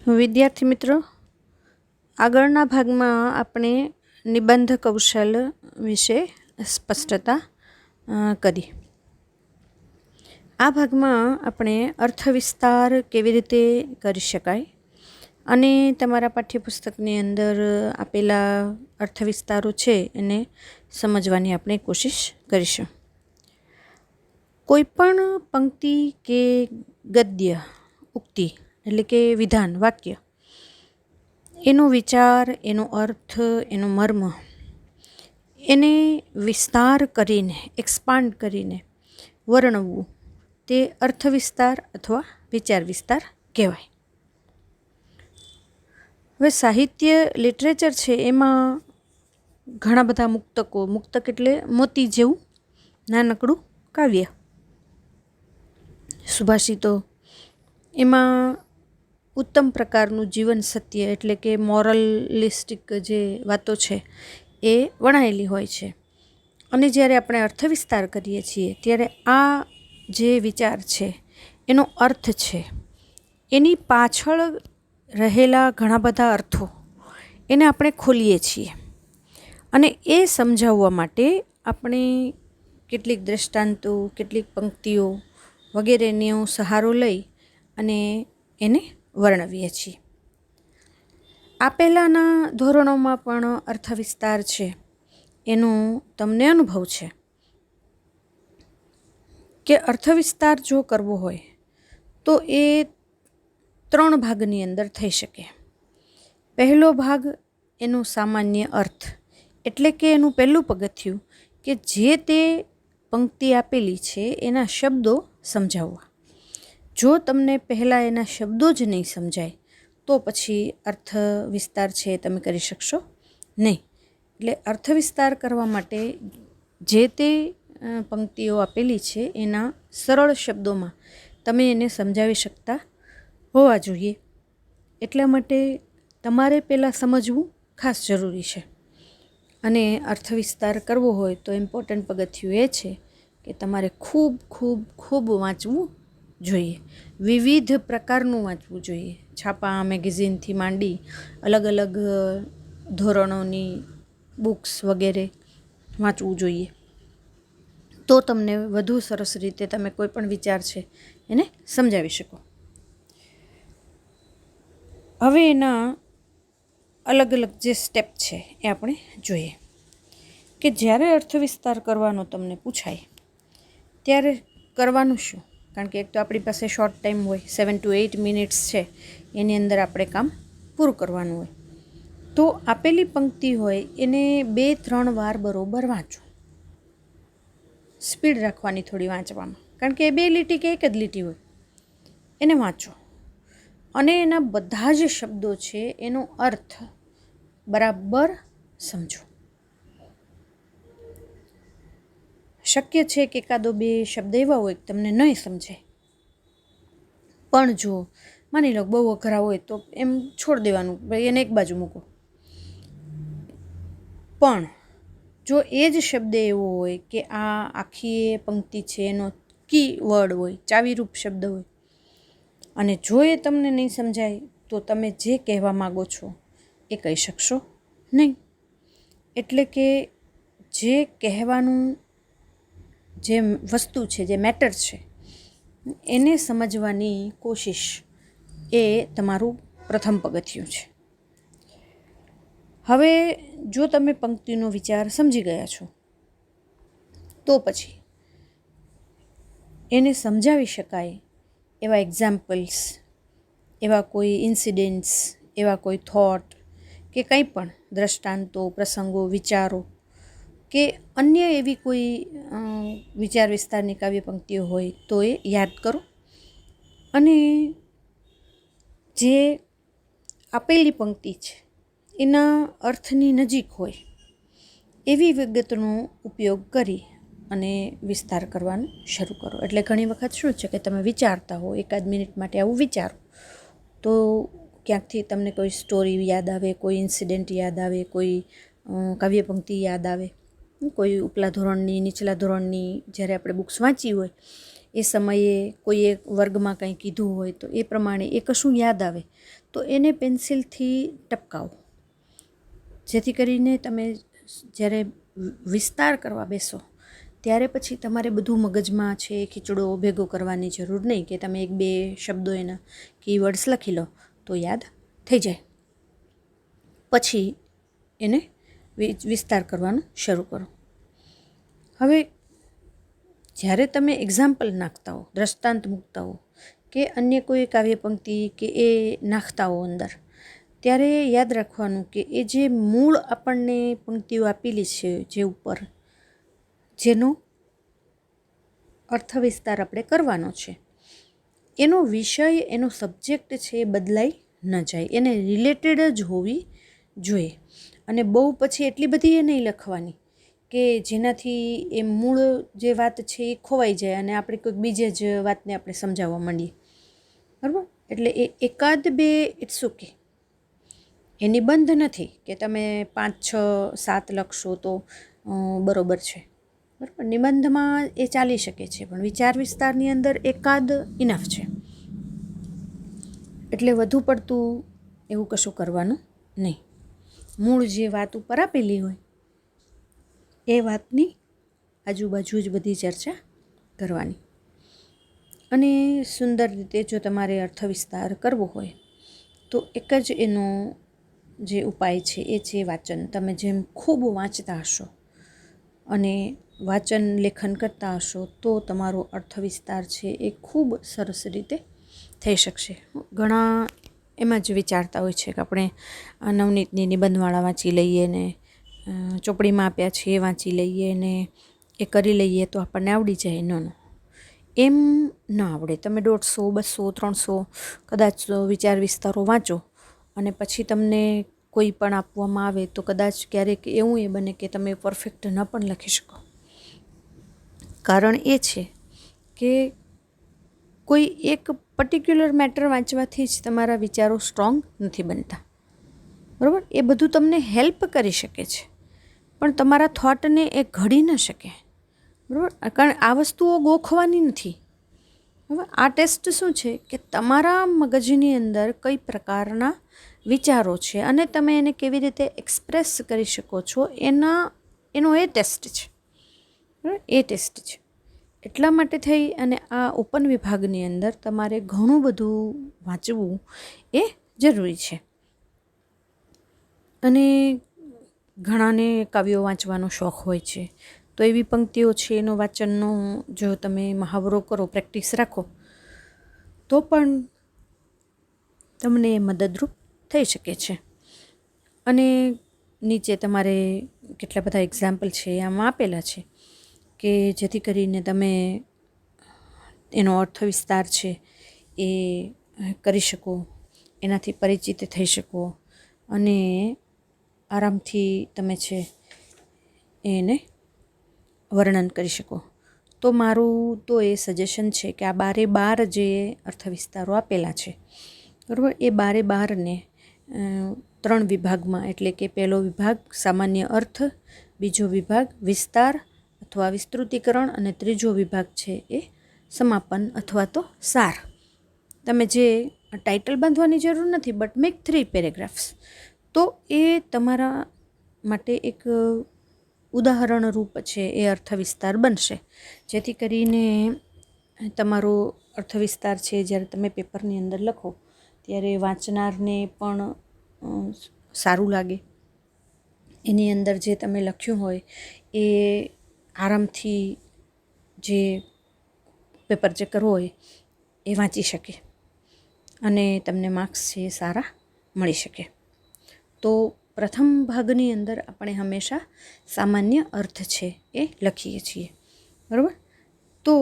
વિદ્યાર્થી મિત્રો, આગળના ભાગમાં આપણે નિબંધ કૌશલ વિશે સ્પષ્ટતા કરી. આ ભાગમાં આપણે અર્થવિસ્તાર કેવી રીતે કરી શકાય અને તમારા પાઠ્યપુસ્તકની અંદર આપેલા અર્થવિસ્તારો છે એને સમજવાની આપણે કોશિશ કરીશું. કોઈ પણ પંક્તિ કે ગદ્ય, ઉક્તિ એટલે કે વિધાન, વાક્ય, એનો વિચાર, એનો અર્થ, એનો મર્મ, એને વિસ્તાર કરીને, એક્સપાન્ડ કરીને વર્ણવવું, તે અર્થવિસ્તાર અથવા વિચાર વિસ્તાર કહેવાય. હવે સાહિત્ય, લિટરેચર છે એમાં ઘણા બધા મુક્તકો, મુક્તક એટલે મોતી જેવું નાનકડું કાવ્ય, સુભાષિતો, એમાં ઉત્તમ પ્રકારનું જીવન સત્ય એટલે કે મોરલિસ્ટિક જે વાતો છે એ વણાયેલી હોય છે. અને જ્યારે આપણે અર્થવિસ્તાર કરીએ છીએ ત્યારે આ જે વિચાર છે, એનો અર્થ છે, એની પાછળ રહેલા ઘણા બધા અર્થો એને આપણે ખોલીએ છીએ અને એ સમજાવવા માટે આપણે કેટલીક દ્રષ્ટાંતો, કેટલીક પંક્તિઓ વગેરેનો સહારો લઈ અને એને વર્ણવીએ છીએ. આપેલાના ધોરણોમાં પણ અર્થવિસ્તાર છે એનો તમને અનુભવ છે કે અર્થવિસ્તાર જો કરવો હોય તો એ 3 ભાગની અંદર થઈ શકે. પહેલો ભાગ એનો સામાન્ય અર્થ એટલે કે એનું પહેલું પગથિયું કે જે તે પંક્તિ આપેલી છે એના શબ્દો સમજાવવા. જો તમને પહેલાં એના શબ્દો જ નહીં સમજાય તો પછી અર્થ વિસ્તાર છે તમે કરી શકશો નહીં. એટલે અર્થ વિસ્તાર કરવા માટે જે તે પંક્તિઓ આપેલી છે એના સરળ શબ્દોમાં તમે એને સમજાવી શકતા હોવા જોઈએ. એટલા માટે તમારે પહેલાં સમજવું ખાસ જરૂરી છે. અને અર્થ વિસ્તાર કરવો હોય તો ઇમ્પોર્ટન્ટ પગથિયું એ છે કે તમારે ખૂબ ખૂબ ખૂબ વાંચવું જોઈએ. વિવિધ પ્રકારનું વાંચવું જોઈએ. છાપા, મેગેઝિનથી માંડી અલગ અલગ ધોરણોની બુક્સ વગેરે વાંચવું જોઈએ. તો તમને વધુ સરસ રીતે તમે કોઈ પણ વિચાર છે એને સમજાવી શકો. હવે એના અલગ અલગ જે સ્ટેપ છે એ આપણે જોઈએ કે જ્યારે અર્થવિસ્તાર કરવાનો તમને પૂછાય ત્યારે કરવાનું શું. કારણ કે એક તો આપણી પાસે શોર્ટ ટાઈમ હોય, 7 to 8 મિનિટ્સ છે, એની અંદર આપણે કામ પૂરું કરવાનું હોય. તો આપેલી પંક્તિ હોય એને 2-3 વાર બરોબર વાંચો. સ્પીડ રાખવાની થોડી વાંચવામાં, કારણ કે 2 લીટી કે 1 જ લીટી હોય, એને વાંચો અને એના બધા જ શબ્દો છે એનો અર્થ બરાબર સમજો. શક્ય છે કે 1-2 શબ્દ એવા હોય કે તમને નહીં સમજાય, પણ જો માની લો બહુ અઘરા હોય તો એમ છોડ દેવાનું, એને એક બાજુ મૂકો. પણ જો એ જ શબ્દ એવો હોય કે આ આખી એ પંક્તિ છે એનો કી વર્ડ હોય, ચાવીરૂપ શબ્દ હોય, અને જો એ તમને નહીં સમજાય તો તમે જે કહેવા માગો છો એ કહી શકશો નહીં. એટલે કે જે કહેવાનું જે વસ્તુ છે, જે મેટર છે, એને સમજવાની કોશિશ એ તમારું પ્રથમ પગથિયું છે. હવે જો તમે પંક્તિનો વિચાર સમજી ગયા છો તો પછી એને સમજાવી શકાય એવા એક્ઝામ્પલ્સ, એવા કોઈ ઇન્સિડન્ટ્સ, એવા કોઈ થોટ કે કંઈ પણ દ્રષ્ટાંતો, પ્રસંગો, વિચારો કે અન્ય એવી કોઈ વિચાર વિસ્તારની કાવ્ય પંક્તિઓ હોય તો એ યાદ કરો અને જે આપેલી પંક્તિ છે એના અર્થની નજીક હોય એવી વિગતનો ઉપયોગ કરી અને વિસ્તાર કરવાનું શરૂ કરો. એટલે ઘણી વખત શું છે કે તમે વિચારતા હો, 1 મિનિટ માટે આવું વિચારો તો ક્યાંકથી તમને કોઈ સ્ટોરી યાદ આવે, કોઈ ઇન્સિડન્ટ યાદ આવે, કોઈ કાવ્ય પંક્તિ યાદ આવે, કોઈ ઉપલા ધોરણની, નીચલા ધોરણની જ્યારે આપણે બુક્સ વાંચી હોય એ સમયે કોઈએ વર્ગમાં કંઈ કીધું હોય તો એ પ્રમાણે એ કશું યાદ આવે તો એને પેન્સિલથી ટપકાવો, જેથી કરીને તમે જ્યારે વિસ્તાર કરવા બેસો ત્યારે પછી તમારે બધું મગજમાં છે ખીચડો ભેગો કરવાની જરૂર નહીં કે તમે 1-2 શબ્દો એના કીવર્ડ્સ લખી લો તો યાદ થઈ જાય. પછી એને વિસ્તાર કરવાનું શરૂ કરો. હવે જ્યારે તમે એક્ઝામ્પલ નાખતા હો, દ્રષ્ટાંત મૂકતા હો કે અન્ય કોઈ કાવ્ય પંક્તિ કે એ નાખતા હો અંદર, ત્યારે યાદ રાખવાનું કે એ જે મૂળ આપણને પંક્તિઓ આપેલી છે જે ઉપર, જેનો અર્થ વિસ્તાર આપણે કરવાનો છે, એનો વિષય, એનો સબ્જેક્ટ છે એ બદલાઈ ન જાય, એને રિલેટેડ જ હોવી જોઈએ. અને બહુ પછી એટલી બધી એ નહીં લખવાની કે જેનાથી એ મૂળ જે વાત છે એ ખોવાઈ જાય અને આપણે કોઈક બીજે જ વાતને આપણે સમજાવવા માંડીએ, બરાબર. એટલે એ 1-2 ઇટ્સ ઓકે, એ નિબંધ નથી કે તમે 5-6-7 લખશો તો બરોબર છે, બરાબર. નિબંધમાં એ ચાલી શકે છે, પણ વિચાર વિસ્તારની અંદર 1 ઇનફ છે. એટલે વધુ પડતું એવું કશું કરવાનું નહીં. મૂળ જે વાત ઉપર આપેલી હોય એ વાતની આજુબાજુ જ બધી ચર્ચા કરવાની. અને સુંદર રીતે જો તમારે અર્થ વિસ્તાર કરવો હોય તો એક જ એનો જે ઉપાય છે એ છે વાંચન. તમે જેમ ખૂબ વાંચતા હશો અને વાંચન લેખન કરતા હશો તો તમારો અર્થ વિસ્તાર છે એ ખૂબ સરસ રીતે થઈ શકશે. ઘણા એમાં જ વિચારતા હોય છે કે આપણે નવનીતની નિબંધમાળા વાંચી લઈએ ને ચોપડીમાં આપ્યા છે એ વાંચી લઈએ ને એ કરી લઈએ તો આપણને આવડી જાય. ન એમ ન આવડે. તમે 150, 200, 300 કદાચ વિચાર વિસ્તારો વાંચો અને પછી તમને કોઈ પણ આપવામાં આવે તો કદાચ ક્યારેક એવું એ બને કે તમે પરફેક્ટ ન પણ લખી શકો. કારણ એ છે કે કોઈ એક પર્ટિક્યુલર મેટર વાંચવાથી જ તમારા વિચારો સ્ટ્રોંગ નથી બનતા, બરાબર. એ બધું તમને હેલ્પ કરી શકે છે પણ તમારા થોટને એ ઘડી ન શકે, બરાબર. કારણ આ વસ્તુઓ ગોખવાની નથી. હવે આ ટેસ્ટ શું છે કે તમારા મગજની અંદર કઈ પ્રકારના વિચારો છે અને તમે એને કેવી રીતે એક્સપ્રેસ કરી શકો છો એનો એ ટેસ્ટ છે, બરાબર. એ ટેસ્ટ છે. એટલા માટે થઈ અને આ ઓપન વિભાગની અંદર તમારે ઘણું બધું વાંચવું એ જરૂરી છે. અને ઘણાને કાવ્યો વાંચવાનો શોખ હોય છે તો એવી પંક્તિઓ છે એનો વાંચનનો જો તમે મહાવરો કરો, પ્રેક્ટિસ રાખો તો પણ તમને એ મદદરૂપ થઈ શકે છે. અને નીચે તમારે કેટલા બધા એક્ઝામ્પલ છે આમાં આપેલા છે કે જેથી કરીને તમે એનો અર્થ વિસ્તાર છે એ કરી શકો, એનાથી પરિચિત થઈ શકો અને આરામથી તમે છે એને વર્ણન કરી શકો. તો મારું તો એ સજેશન છે કે આ 12 જે અર્થ વિસ્તારો આપેલા છે, બરાબર, એ 12ને 3 વિભાગમાં, એટલે કે પહેલો વિભાગ સામાન્ય અર્થ, બીજો વિભાગ વિસ્તાર અથવા વિસ્તૃતિકરણ અને ત્રીજો વિભાગ છે એ સમાપન અથવા તો સાર. તમે જે ટાઇટલ બાંધવાની જરૂર નથી, બટ મેક 3 પેરેગ્રાફ્સ. તો એ તમારા માટે એક ઉદાહરણ રૂપ છે એ અર્થ વિસ્તાર બનશે, જેથી કરીને તમારો અર્થ વિસ્તાર છે જ્યારે તમે પેપરની અંદર લખો ત્યારે વાંચનારને પણ સારું લાગે. એની અંદર જે તમે લખ્યું હોય એ આરામથી જે પેપર ચેકર હોય એ વાંચી શકે અને તમને માર્ક્સ છે એ સારા મળી શકે. તો પ્રથમ ભાગની અંદર આપણે હંમેશા સામાન્ય અર્થ છે એ લખીએ છીએ, બરાબર. તો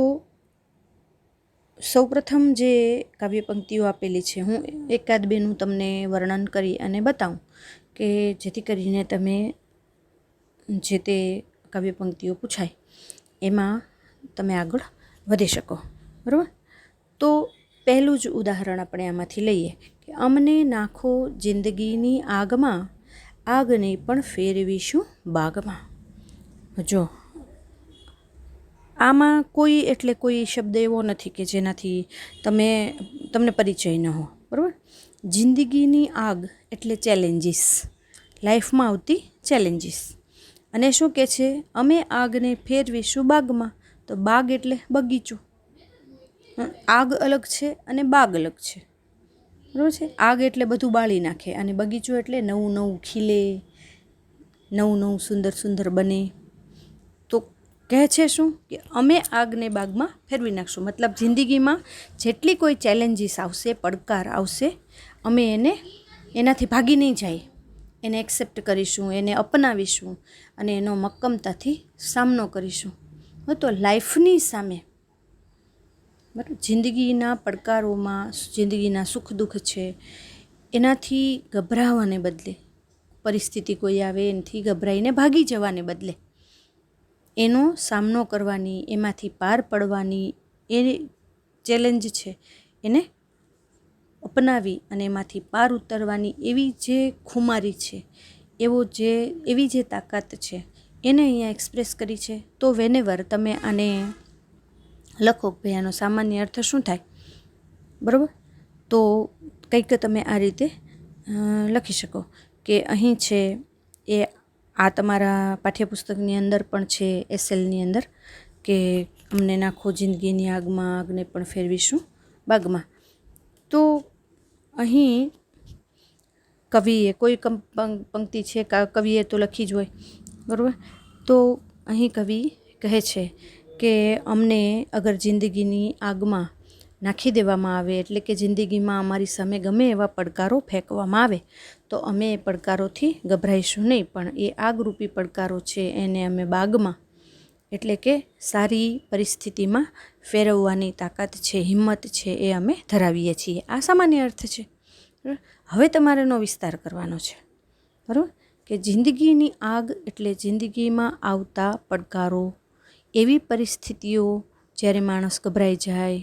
સૌપ્રથમ જે કાવ્ય પંક્તિઓ આપેલી છે હું 1-2નું તમને વર્ણન કરી અને બતાવું કે જેથી કરીને તમે જે તે કાવ્ય પંક્તિઓ પૂછાય એમાં તમે આગળ વધી શકો, બરાબર. તો પહેલું જ ઉદાહરણ આપણે આમાંથી લઈએ કે અમને નાખો જિંદગીની આગમાં, આગને પણ ફેરવીશું બાગમાં. જો આમાં કોઈ એટલે કોઈ શબ્દ એવો નથી કે જેનાથી તમને પરિચય ન હો, બરાબર. જિંદગીની આગ એટલે ચેલેન્જીસ, લાઈફમાં આવતી ચેલેન્જીસ. અને શું કહે છે, અમે આગને ફેરવીશું બાગમાં. તો બાગ એટલે બગીચો. આગ અલગ છે અને બાગ અલગ છે, બરાબર છે. આગ એટલે બધું બાળી નાખે અને બગીચો એટલે નવું નવું ખીલે, નવું નવું સુંદર સુંદર બને. તો કહે છે શું કે અમે આગને બાગમાં ફેરવી નાખશું. મતલબ જિંદગીમાં જેટલી કોઈ ચેલેન્જીસ આવશે, પડકાર આવશે, અમે એનાથી ભાગી નહીં જાય, એને એક્સેપ્ટ કરીશું, એને અપનાવીશું અને એનો મક્કમતાથી સામનો કરીશું. તો લાઈફની સામે, બરાબર, જિંદગીના પડકારોમાં, જિંદગીના સુખ દુઃખ છે એનાથી ગભરાવાને બદલે, પરિસ્થિતિ કોઈ આવે એનાથી ગભરાઈને ભાગી જવાને બદલે એનો સામનો કરવાની, એમાંથી પાર પડવાની, એ ચેલેન્જ છે એને અપનાવી અને એમાંથી પાર ઉતરવાની એવી જે ખુમારી છે, એવી જે તાકાત છે એને અહીંયા એક્સપ્રેસ કરી છે. તો વેનેવર તમે આને લખો ભાઈ આનો સામાન્ય અર્થ શું થાય, બરાબર, તો કંઈક તમે આ રીતે લખી શકો કે અહીં છે એ આ તમારા પાઠ્યપુસ્તકની અંદર પણ છે, એસએલની અંદર, કે અમને નાખો જિંદગીની આગમાં, આગને પણ ફેરવીશું બાગમાં. તો અહીં કવિએ કોઈ પંક્તિ છે, કવિએ તો લખી જ હોય, બરાબર. તો અહીં કવિ કહે છે કે અમને અગર જિંદગીની આગમાં નાખી દેવામાં આવે, એટલે કે જિંદગીમાં અમારી સામે ગમે એવા પડકારો ફેંકવામાં આવે તો અમે એ પડકારોથી ગભરાઈશું નહીં, પણ એ આગરૂપી પડકારો છે એને અમે બાગમાં, એટલે કે સારી પરિસ્થિતિમાં ફેરવવાની તાકાત છે, હિંમત છે, એ અમે ધરાવીએ છીએ. આ સામાન્ય અર્થ છે. હવે તમારે એનો વિસ્તાર કરવાનો છે, બરાબર, કે જિંદગીની આગ એટલે જિંદગીમાં આવતા પડકારો, એવી પરિસ્થિતિઓ જ્યારે માણસ ગભરાઈ જાય,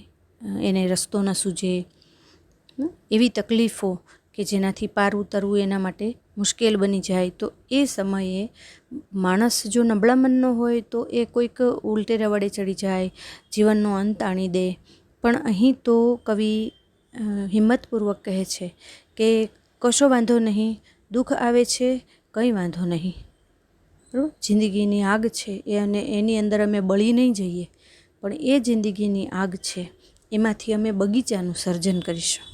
એને રસ્તો ન સૂઝે, એવી તકલીફો કે જેનાથી પાર ઉતરવું એના માટે મુશ્કેલ બની જાય, તો એ સમયે માણસ જો નબળા મનનો હોય તો એ કોઈક ઉલટે રવડે ચડી જાય, જીવનનો અંત આણી દે. પણ અહીં તો કવિ હિંમતપૂર્વક કહે છે કે કશો વાંધો નહીં, દુઃખ આવે છે કંઈ વાંધો નહીં, બરાબર. જિંદગીની આગ છે અને એની અંદર અમે બળી નહીં જઈએ, પણ એ જિંદગીની આગ છે એમાંથી અમે બગીચાનું સર્જન કરીશું,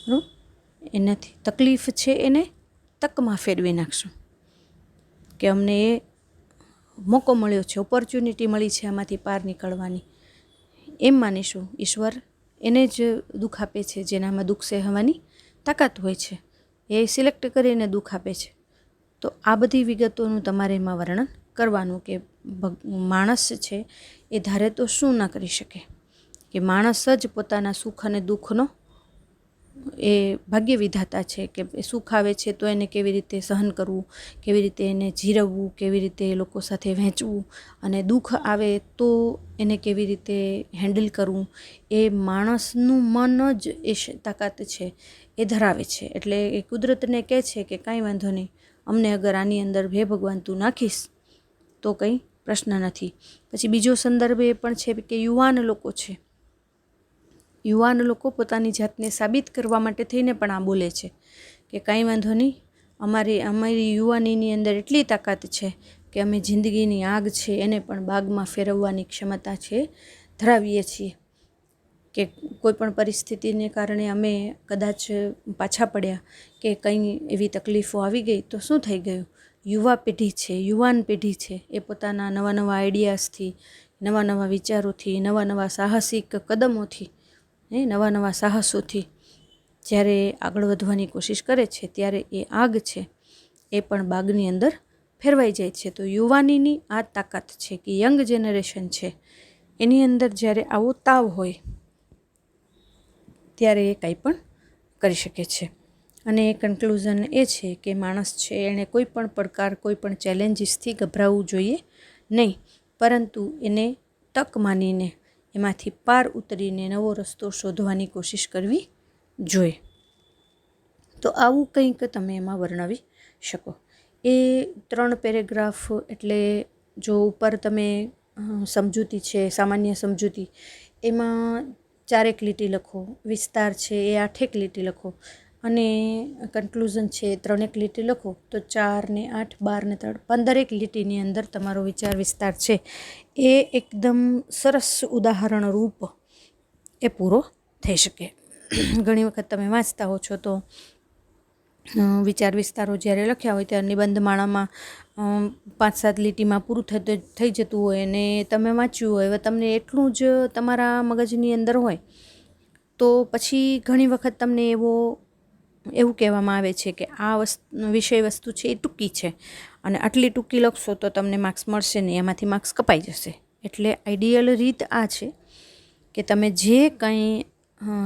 બરાબર. એનાથી તકલીફ છે એને તકમાં ફેરવી નાખશું, કે અમને એ મોકો મળ્યો છે, ઓપોર્ચ્યુનિટી મળી છે આમાંથી પાર નીકળવાની, એમ માનીશું. ઈશ્વર એને જ દુઃખ આપે છે જેનામાં દુઃખ સહેવાની તાકાત હોય છે, એ સિલેક્ટ કરીને દુઃખ આપે છે. તો આ બધી વિગતોનું તમારે એમાં વર્ણન કરવાનું કે માણસ છે એ ધારે તો શું ન કરી શકે, કે માણસ જ પોતાના સુખ અને દુઃખનો એ ભાગ્ય વિધાતા છે, કે સુખ આવે છે તો એને કેવી રીતે સહન કરવું, કેવી રીતે એને જીરવવું, કેવી રીતે એ લોકો સાથે વહેંચવું, અને દુઃખ આવે તો એને કેવી રીતે હેન્ડલ કરવું, એ માણસનું મન જ એ તાકાત છે એ ધરાવે છે. એટલે એ કુદરતને કહે છે કે કાંઈ વાંધો નહીં, અમને અગર આની અંદર હે ભગવાન તું નાખીશ તો કંઈ પ્રશ્ન નથી. પછી બીજો સંદર્ભ એ પણ છે કે યુવાન લોકો છે, યુવાન લોકો પોતાની જાતને સાબિત કરવા માટે થઈને પણ આ બોલે છે કે કાંઈ વાંધો નહીં, અમારી યુવાનીની અંદર એટલી તાકાત છે કે અમે જિંદગીની આગ છે એને પણ બાગમાં ફેરવવાની ક્ષમતા છે ધરાવીએ છીએ, કે કોઈ પણ પરિસ્થિતિને કારણે અમે કદાચ પાછા પડ્યા કે કંઈ એવી તકલીફો આવી ગઈ તો શું થઈ ગયું, યુવા પેઢી છે, યુવાન પેઢી છે, એ પોતાના નવા નવા આઈડિયાઝથી, નવા નવા વિચારોથી, નવા નવા સાહસિક કદમોથી, નવા નવા સાહસોથી જ્યારે આગળ વધવાની કોશિશ કરે છે ત્યારે એ આગ છે એ પણ બાગની અંદર ફેરવાઈ જાય છે. તો યુવાનીની આ તાકાત છે કે યંગ જનરેશન છે એની અંદર જ્યારે આવો તાવ હોય ત્યારે એ કંઈ પણ કરી શકે છે. અને કન્ક્લુઝન એ છે કે માણસ છે એણે કોઈ પણ પડકાર, કોઈ પણ ચેલેન્જીસથી ગભરાવવું જોઈએ નહીં, પરંતુ એને તક માનીને એમાંથી પાર ઉતરીને નવો રસ્તો શોધવાની કોશિશ કરવી જોઈએ. તો આવું કંઈક તમે એમાં વર્ણવી શકો. એ 3 પેરેગ્રાફ, એટલે જો ઉપર તમે સમજૂતી છે, સામાન્ય સમજૂતી, એમાં 4 લીટી લખો. વિસ્તાર છે એ 8 લીટી લખો. અને કન્ક્લુઝન છે 3 લીટી લખો. તો 4 ને 8, 12 ને 3, 15 લીટીની અંદર તમારો વિચાર વિસ્તાર છે એ એકદમ સરસ ઉદાહરણ રૂપ એ પૂરો થઈ શકે. ઘણી વખત તમે વાંચતા હો છો તો વિચાર વિસ્તારો જ્યારે લખ્યા હોય ત્યારે નિબંધમાળામાં 5-7 લીટીમાં પૂરું થઈ જતું હોય અને તમે વાંચ્યું હોય, હવે તમને એટલું જ તમારા મગજની અંદર હોય તો પછી ઘણી વખત તમને એવું કહેવામાં આવે છે કે આ વિષય વસ્તુ છે એ ટૂંકી છે અને આટલી ટૂંકી લખશો તો તમને માર્ક્સ મળશે નહીં, એમાંથી માર્ક્સ કપાઈ જશે. એટલે આઈડિયલ રીત આ છે કે તમે જે કંઈ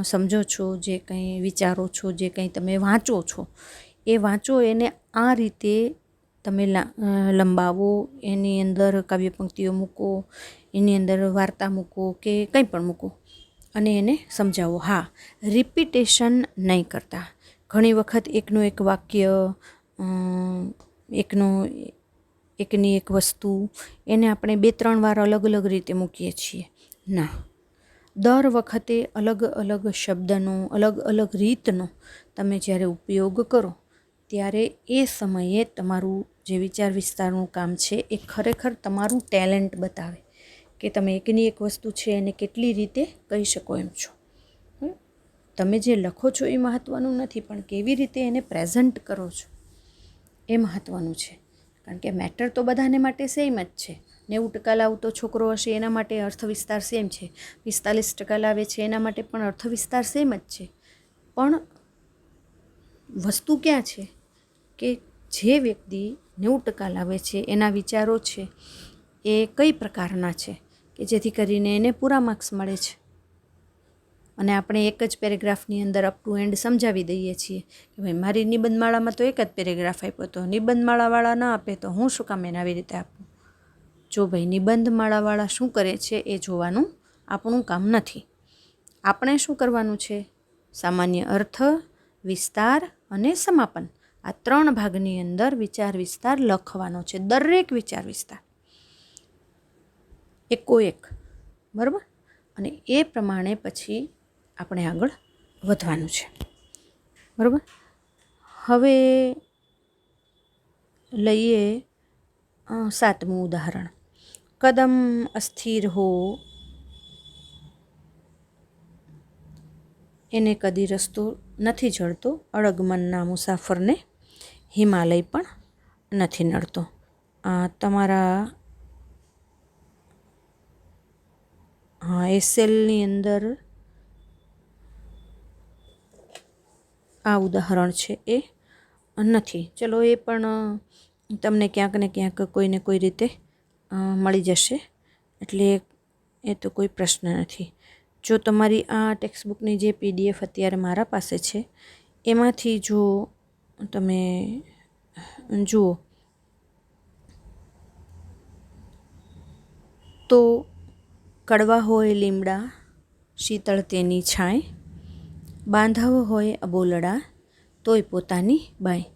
સમજો છો, જે કંઈ વિચારો છો, જે કંઈ તમે વાંચો છો એ વાંચો, એને આ રીતે તમે લંબાવો, એની અંદર કાવ્ય પંક્તિઓ મૂકો, એની અંદર વાર્તા મૂકો કે કંઈ પણ મૂકો અને એને સમજાવો. હા, રિપીટેશન નહીં કરતા. ઘણી વખત એકનું એક વાક્ય, એકની એક વસ્તુ, એને આપણે 2-3 વાર અલગ અલગ રીતે મૂકીએ છીએ. ના, દર વખતે અલગ અલગ શબ્દનો, અલગ અલગ રીતનો તમે જ્યારે ઉપયોગ કરો ત્યારે એ સમયે તમારું જે વિચાર વિસ્તારનું કામ છે એ ખરેખર તમારું ટેલેન્ટ બતાવે કે તમે એકની એક વસ્તુ છે એને કેટલી રીતે કહી શકો એમ છો. તમે જે લખો છો એ મહત્ત્વનું નથી, પણ કેવી રીતે એને પ્રેઝન્ટ કરો છો એ મહત્ત્વનું છે. કારણ કે મેટર તો બધાને માટે સેમ જ છે. 90% લાવતો છોકરો હશે એના માટે અર્થ વિસ્તાર સેમ છે, 45% લાવે છે એના માટે પણ અર્થ વિસ્તાર સેમ જ છે. પણ વસ્તુ ક્યાં છે કે જે વ્યક્તિ 90% લાવે છે એના વિચારો છે એ કઈ પ્રકારના છે કે જેથી કરીને એને પૂરા માર્ક્સ મળે છે. અને આપણે એક જ પેરેગ્રાફની અંદર અપ ટુ એન્ડ સમજાવી દઈએ છીએ કે ભાઈ મારી નિબંધમાળામાં તો એક જ પેરેગ્રાફ આપ્યો, તો નિબંધમાળાવાળા ન આપે તો હું શું કામ એને આવી રીતે આપું? જો ભાઈ નિબંધમાળાવાળા શું કરે છે એ જોવાનું આપણું કામ નથી. આપણે શું કરવાનું છે? સામાન્ય અર્થ, વિસ્તાર અને સમાપન, આ 3 ભાગની અંદર વિચાર વિસ્તાર લખવાનો છે. દરેક વિચાર વિસ્તાર એકોએક, બરાબર? અને એ પ્રમાણે પછી આપણે આગળ વધવાનું છે, બરાબર? હવે લઈએ 7મું ઉદાહરણ. કદમ અસ્થિર હો, એને કદી રસ્તો નથી જડતો, અળગમનના મુસાફરને હિમાલય પણ નથી નડતો. તમારા એસેલની અંદર આ ઉદાહરણ છે એ નથી. ચલો, એ પણ તમને ક્યાંક ને ક્યાંક કોઈને કોઈ રીતે મળી જશે, એટલે એ તો કોઈ પ્રશ્ન નથી. જો તમારી આ ટેક્સ્ટબુકની જે PDF અત્યારે મારા પાસે છે એમાંથી જો તમે જુઓ તો કડવા હોય લીમડા, શીતળ તેની છાંય, બાંધવ હોય અબોલડા, તોય પોતાની બાય.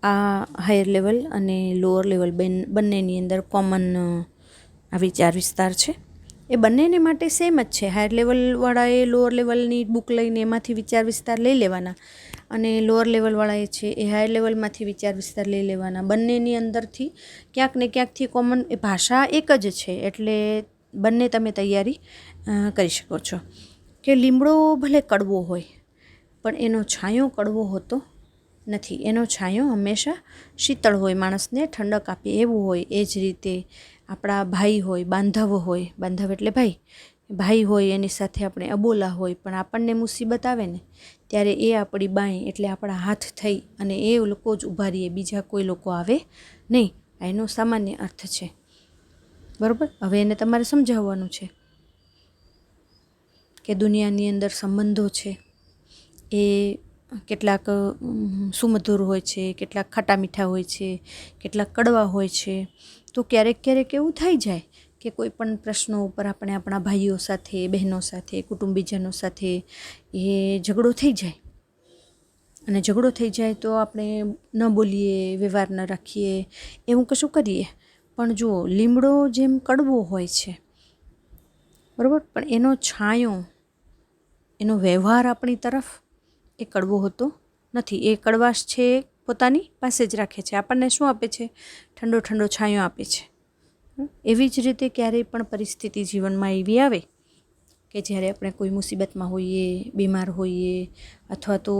આ હાયર લેવલ અને લોઅર લેવલ બંનેની અંદર કોમન આ વિચાર વિસ્તાર છે. એ બંનેને માટે સેમ જ છે. હાયર લેવલવાળાએ લોઅર લેવલની બુક લઈને એમાંથી વિચાર વિસ્તાર લઈ લેવાના અને લોઅર લેવલવાળાએ છે એ હાયર લેવલમાંથી વિચાર વિસ્તાર લઈ લેવાના. બંનેની અંદરથી ક્યાંક ને ક્યાંકથી કોમન, એ ભાષા એક જ છે એટલે બંને તમે તૈયારી કરી શકો છો. કે લીમડો ભલે કડવો હોય પણ એનો છાંયો કડવો હોતો નથી. એનો છાંયો હંમેશા શીતળ હોય, માણસને ઠંડક આપે એવું હોય. એ જ રીતે આપણા ભાઈ હોય, બાંધવ હોય, બાંધવ એટલે ભાઈ હોય, એની સાથે આપણે અબોલા હોય, પણ આપણને મુસીબત આવે ને ત્યારે એ આપણી બાઈ એટલે આપણા હાથ થઈ અને એ લોકો જ ઊભા રહીએ, બીજા કોઈ લોકો આવે નહીં. એનો સામાન્ય અર્થ છે, બરાબર? હવે એને તમારે સમજાવવાનું છે કે દુનિયાની અંદર સંબંધો છે એ કેટલાક સુમધુર હોય છે, કેટલાક ખાટા મીઠા હોય છે, કેટલાક કડવા હોય છે. તો ક્યારેક ક્યારેક એવું થઈ જાય કે કોઈ પણ પ્રશ્નો ઉપર આપણે આપણા ભાઈઓ સાથે, બહેનો સાથે, કુટુંબીજનો સાથે એ ઝઘડો થઈ જાય. અને ઝઘડો થઈ જાય તો આપણે ન બોલીએ, વ્યવહાર ન રાખીએ, એવું કશું કરીએ પણ જુઓ, લીમડો જેમ કડવો હોય છે, બરાબર, પણ એનો છાંયો, એનો વ્યવહાર આપણી તરફ એ કડવો હોતો નથી. એ કડવાશ છે પોતાની પાસે જ રાખે છે, આપણને શું આપે છે? ઠંડો ઠંડો છાંયો આપે છે. એવી જ રીતે ક્યારેય પણ પરિસ્થિતિ જીવનમાં એવી આવે કે જ્યારે આપણે કોઈ મુસીબતમાં હોઈએ, બીમાર હોઈએ, અથવા તો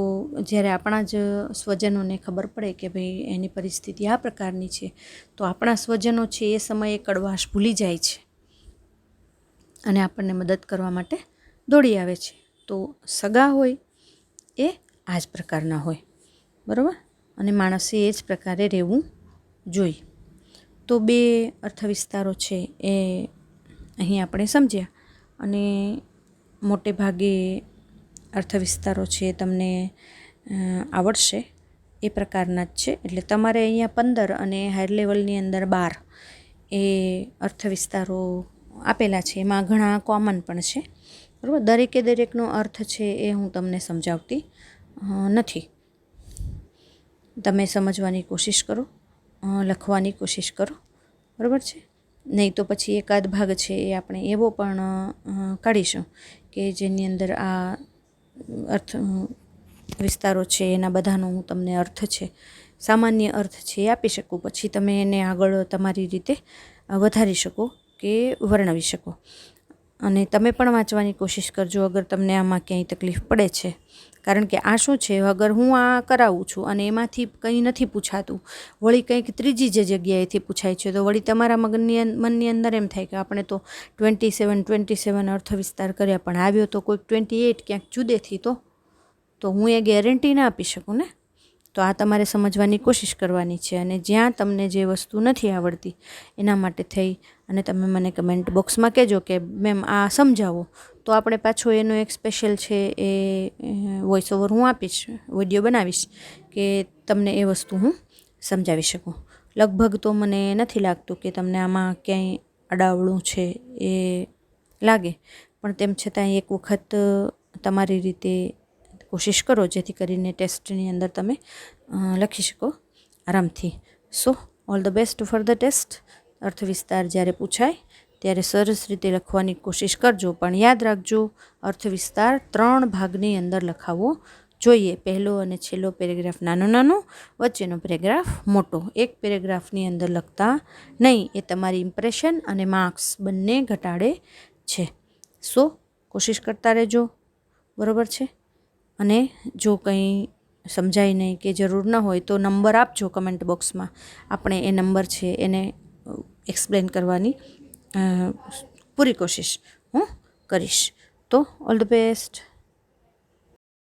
જ્યારે આપણા જ સ્વજનોને ખબર પડે કે ભાઈ એની પરિસ્થિતિ આ પ્રકારની છે, તો આપણા સ્વજનો છે એ સમયે કડવાશ ભૂલી જાય છે અને આપણને મદદ કરવા માટે દોડી આવે છે. તો સગા હોય એ આ જ પ્રકારના હોય, બરાબર, અને માણસે એ જ પ્રકારે રહેવું જોઈએ. તો બે અર્થવિસ્તારો છે એ અહીં આપણે સમજ્યા, અને મોટે ભાગે અર્થવિસ્તારો છે તમને આવડશે એ પ્રકારના જ છે. એટલે તમારે અહીંયા 15 અને હાયર લેવલની અંદર 12 એ અર્થવિસ્તારો આપેલા છે. એમાં ઘણા કોમન પણ છે, બરાબર. દરેકે દરેકનો અર્થ છે એ હું તમને સમજાવતી નથી. તમે સમજવાની કોશિશ કરો, લખવાની કોશિશ કરો, બરાબર છે. નહીં તો પછી એકાદ ભાગ છે એ આપણે એવો પણ કાઢીશું કે જેની અંદર આ અર્થ વિસ્તારો છે એના બધાનો હું તમને અર્થ છે, સામાન્ય અર્થ છે એ આપી શકું. પછી તમે એને આગળ તમારી રીતે વધારી શકો કે વર્ણવી શકો. અને તમે પણ વાંચવાની કોશિશ કરજો અગર તમને આમાં ક્યાંય તકલીફ પડે છે. કારણ કે આ શું છે, અગર હું આ કરાવું છું અને એમાંથી કંઈ નથી પૂછાતું, વળી કંઈક ત્રીજી જે જગ્યાએથી પૂછાય છે, તો વળી તમારા મનની અંદર એમ થાય કે આપણે તો 27 અર્થવિસ્તાર કર્યા, પણ આવ્યો તો કોઈક 28 ક્યાંક જુદેથી, તો હું એ ગેરંટી ના આપી શકું ને. તો આ તમારે સમજવાની કોશિશ કરવાની છે. અને જ્યાં તમને જે વસ્તુ નથી આવડતી એના માટે થઈ અને તમે મને કમેન્ટ બોક્સમાં કહેજો કે મેમ આ સમજાવો, તો આપણે પાછો એનો એક સ્પેશિયલ છે એ વોઇસ ઓવર હું આપીશ, વિડીયો બનાવીશ કે તમને એ વસ્તુ હું સમજાવી શકું. લગભગ તો મને નથી લાગતું કે તમને આમાં ક્યાંય અડાવડું છે એ લાગે, પણ તેમ છતાં એક વખત તમારી રીતે કોશિશ કરો જેથી કરીને ટેસ્ટની અંદર તમે લખી શકો આરામથી. So all the best for the test. અર્થવિસ્તાર જ્યારે પૂછાય ત્યારે સરસ રીતે લખવાની કોશિશ કરજો, પણ યાદ રાખજો અર્થવિસ્તાર 3 ભાગની અંદર લખાવવો જોઈએ. પહેલો અને છેલ્લો પેરેગ્રાફ નાનો નાનો, વચ્ચેનો પેરેગ્રાફ મોટો. એક પેરેગ્રાફની અંદર લખતા નહીં, એ તમારી ઇમ્પ્રેશન અને માર્ક્સ બંને ઘટાડે છે. સો કોશિશ કરતા રહેજો, બરાબર છે. અને જો કંઈ સમજાય નહીં કે જરૂર ન હોય તો નંબર આપજો કમેન્ટ બોક્સમાં, આપણે એ નંબર છે એને એક્સપ્લેન કરવાની પૂરી કોશિશ હું કરીશ. તો ઓલ ધ બેસ્ટ.